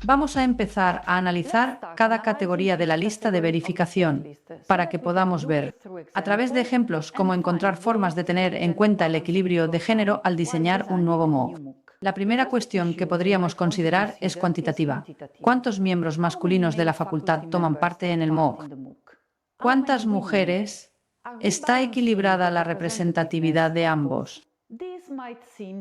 Vamos a empezar a analizar cada categoría de la lista de verificación para que podamos ver, a través de ejemplos, cómo encontrar formas de tener en cuenta el equilibrio de género al diseñar un nuevo MOOC. La primera cuestión que podríamos considerar es cuantitativa. ¿Cuántos miembros masculinos de la facultad toman parte en el MOOC? ¿Cuántas mujeres? ¿Está equilibrada la representatividad de ambos?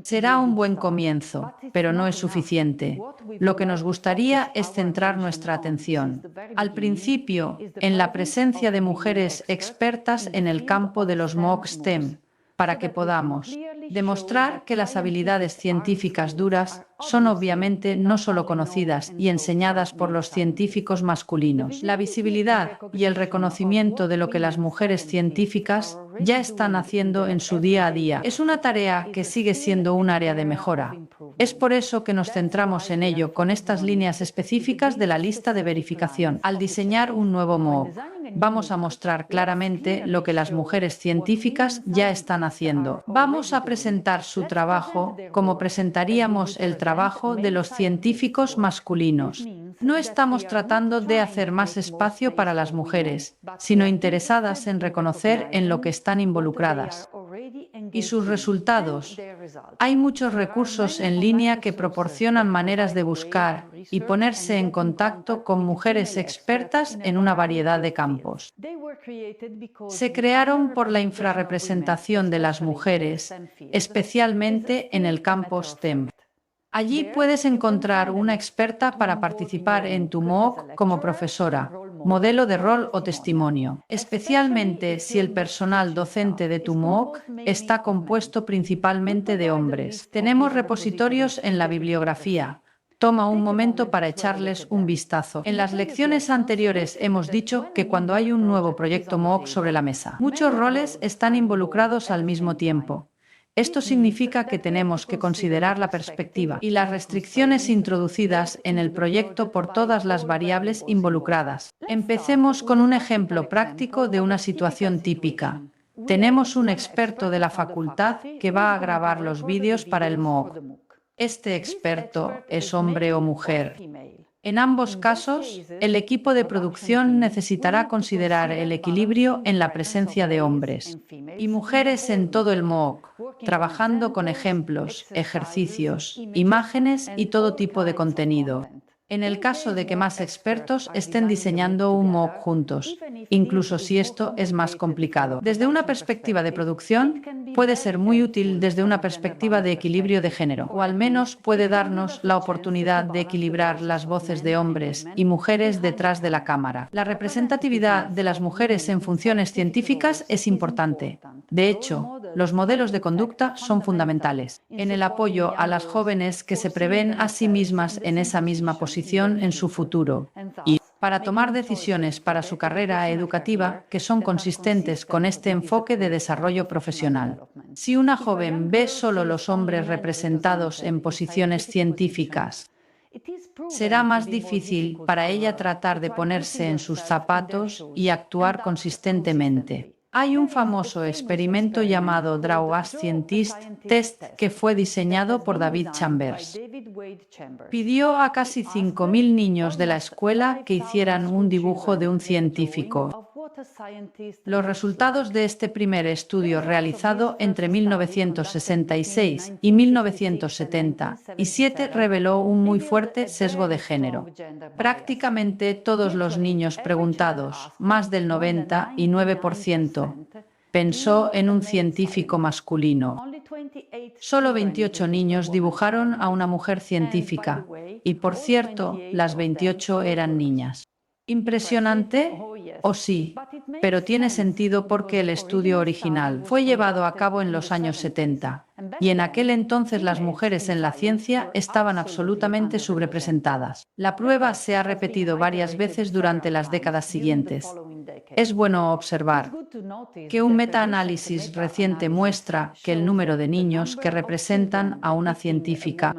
Será un buen comienzo, pero no es suficiente. Lo que nos gustaría es centrar nuestra atención, al principio, en la presencia de mujeres expertas en el campo de los MOOC STEM, para que podamos demostrar que las habilidades científicas duras son obviamente no solo conocidas y enseñadas por los científicos masculinos. La visibilidad y el reconocimiento de lo que las mujeres científicas ya están haciendo en su día a día es una tarea que sigue siendo un área de mejora. Es por eso que nos centramos en ello con estas líneas específicas de la lista de verificación. Al diseñar un nuevo MOOC, vamos a mostrar claramente lo que las mujeres científicas ya están haciendo. Vamos a presentar su trabajo como presentaríamos el trabajo de los científicos masculinos. No estamos tratando de hacer más espacio para las mujeres, sino interesadas en reconocer en lo que están involucradas y sus resultados. Hay muchos recursos en línea que proporcionan maneras de buscar y ponerse en contacto con mujeres expertas en una variedad de campos. Se crearon por la infrarrepresentación de las mujeres, especialmente en el campo STEM. Allí puedes encontrar una experta para participar en tu MOOC como profesora, modelo de rol o testimonio, especialmente si el personal docente de tu MOOC está compuesto principalmente de hombres. Tenemos repositorios en la bibliografía. Toma un momento para echarles un vistazo. En las lecciones anteriores hemos dicho que cuando hay un nuevo proyecto MOOC sobre la mesa, muchos roles están involucrados al mismo tiempo. Esto significa que tenemos que considerar la perspectiva y las restricciones introducidas en el proyecto por todas las variables involucradas. Empecemos con un ejemplo práctico de una situación típica. Tenemos un experto de la facultad que va a grabar los vídeos para el MOOC. Este experto es hombre o mujer. En ambos casos, el equipo de producción necesitará considerar el equilibrio en la presencia de hombres y mujeres en todo el MOOC, trabajando con ejemplos, ejercicios, imágenes y todo tipo de contenido. En el caso de que más expertos estén diseñando un MOOC juntos, incluso si esto es más complicado. Desde una perspectiva de producción, puede ser muy útil desde una perspectiva de equilibrio de género, o al menos puede darnos la oportunidad de equilibrar las voces de hombres y mujeres detrás de la cámara. La representatividad de las mujeres en funciones científicas es importante. De hecho, los modelos de conducta son fundamentales en el apoyo a las jóvenes que se prevén a sí mismas en esa misma posición en su futuro y para tomar decisiones para su carrera educativa que son consistentes con este enfoque de desarrollo profesional. Si una joven ve solo los hombres representados en posiciones científicas, será más difícil para ella tratar de ponerse en sus zapatos y actuar consistentemente. Hay un famoso experimento llamado Draw a Scientist Test que fue diseñado por David Chambers. Pidió a casi 5.000 niños de la escuela que hicieran un dibujo de un científico. Los resultados de este primer estudio realizado entre 1966 y 1977 reveló un muy fuerte sesgo de género. Prácticamente todos los niños preguntados, más del 99%, pensó en un científico masculino. Solo 28 niños dibujaron a una mujer científica y, por cierto, las 28 eran niñas. ¿Impresionante? ¿O sí? Pero tiene sentido porque el estudio original fue llevado a cabo en los años 70 y en aquel entonces las mujeres en la ciencia estaban absolutamente subrepresentadas. La prueba se ha repetido varias veces durante las décadas siguientes. Es bueno observar que un metaanálisis reciente muestra que el número de niños que representan a una científica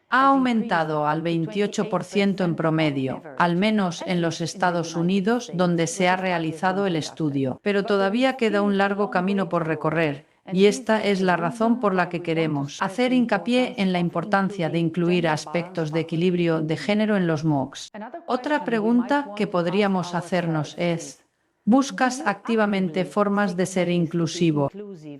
ha aumentado al 28% en promedio, al menos en los Estados Unidos, donde se ha realizado el estudio. Pero todavía queda un largo camino por recorrer Y esta es la razón por la que queremos hacer hincapié en la importancia de incluir aspectos de equilibrio de género en los MOOCs. Otra pregunta que podríamos hacernos es: ¿buscas activamente formas de ser inclusivo,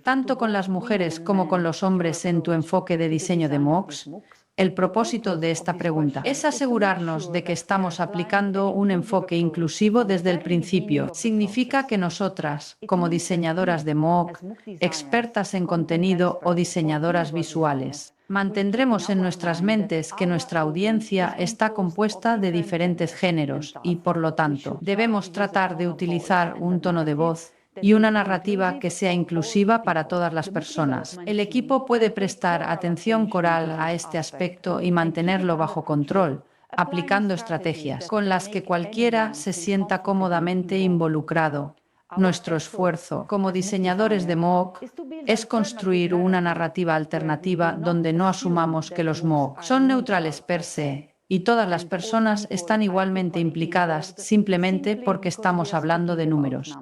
tanto con las mujeres como con los hombres en tu enfoque de diseño de MOOCs? El propósito de esta pregunta es asegurarnos de que estamos aplicando un enfoque inclusivo desde el principio. Significa que nosotras, como diseñadoras de MOOC, expertas en contenido o diseñadoras visuales, mantendremos en nuestras mentes que nuestra audiencia está compuesta de diferentes géneros y, por lo tanto, debemos tratar de utilizar un tono de voz y una narrativa que sea inclusiva para todas las personas. El equipo puede prestar atención coral a este aspecto y mantenerlo bajo control, aplicando estrategias con las que cualquiera se sienta cómodamente involucrado. Nuestro esfuerzo como diseñadores de MOOC es construir una narrativa alternativa donde no asumamos que los MOOC son neutrales per se y todas las personas están igualmente implicadas simplemente porque estamos hablando de números.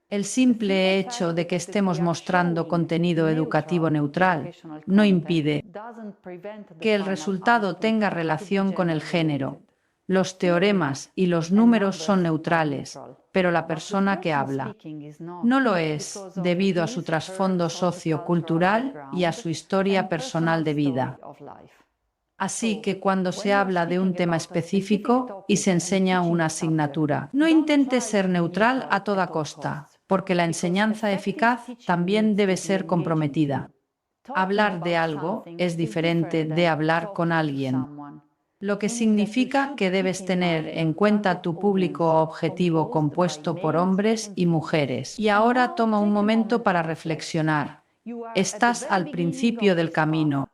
El simple hecho de que estemos mostrando contenido educativo neutral no impide que el resultado tenga relación con el género. Los teoremas y los números son neutrales, pero la persona que habla no lo es debido a su trasfondo sociocultural y a su historia personal de vida. Así que cuando se habla de un tema específico y se enseña una asignatura, no intente ser neutral a toda costa, porque la enseñanza eficaz también debe ser comprometida. Hablar de algo es diferente de hablar con alguien, lo que significa que debes tener en cuenta tu público objetivo compuesto por hombres y mujeres. Y ahora toma un momento para reflexionar. Estás al principio del camino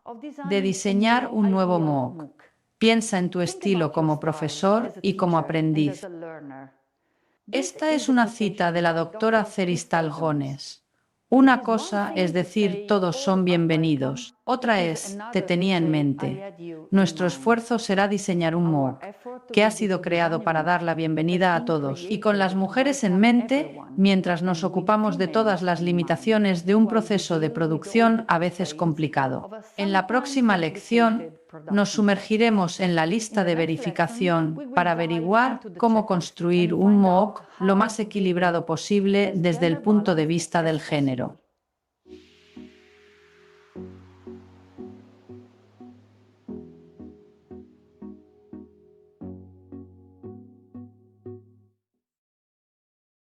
de diseñar un nuevo MOOC. Piensa en tu estilo como profesor y como aprendiz. Esta es una cita de la doctora Ceristal Gones. Una cosa es decir todos son bienvenidos, otra es te tenía en mente. Nuestro esfuerzo será diseñar un MOOC que ha sido creado para dar la bienvenida a todos y con las mujeres en mente, mientras nos ocupamos de todas las limitaciones de un proceso de producción a veces complicado. En la próxima lección nos sumergiremos en la lista de verificación para averiguar cómo construir un MOOC lo más equilibrado posible desde el punto de vista del género.